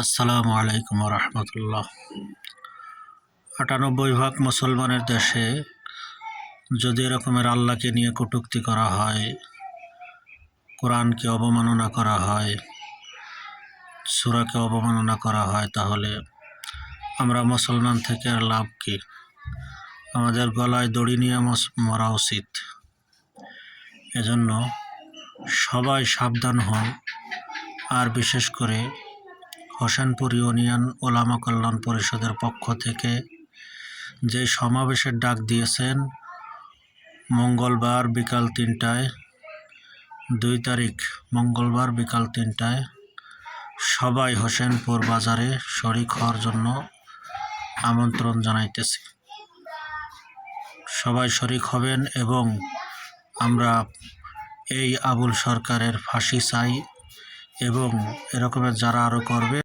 আসসালামু আলাইকুম রহমতুল্লাহ। ৯৮ ভাগ মুসলমানের দেশে যদি এরকমের আল্লাহকে নিয়ে কটূক্তি করা হয়, কোরআনকে অবমাননা করা হয়, সূরাকে অবমাননা করা হয়, তাহলে আমরা মুসলমান থেকে আর লাভ কি? আমাদের গলায় দড়ি নিয়ে মরা উচিত। এজন্য সবাই সাবধান হন। আর বিশেষ করে হোসেনপুর ইউনিয়ন ওলামা কল্যাণ পরিষদের পক্ষ থেকে যে সমাবেশের ডাক দিয়েছেন মঙ্গলবার বিকাল ৩টায়, ২ তারিখ মঙ্গলবার বিকাল ৩টায় সবাই হোসেনপুর বাজারে শরীক হওয়ার জন্য আমন্ত্রণ জানাইতেছি। সবাই শরীক হবেন এবং আমরা এই আবুল সরকারের ফাঁসি চাই এবং এরকমের যারা আরও করবে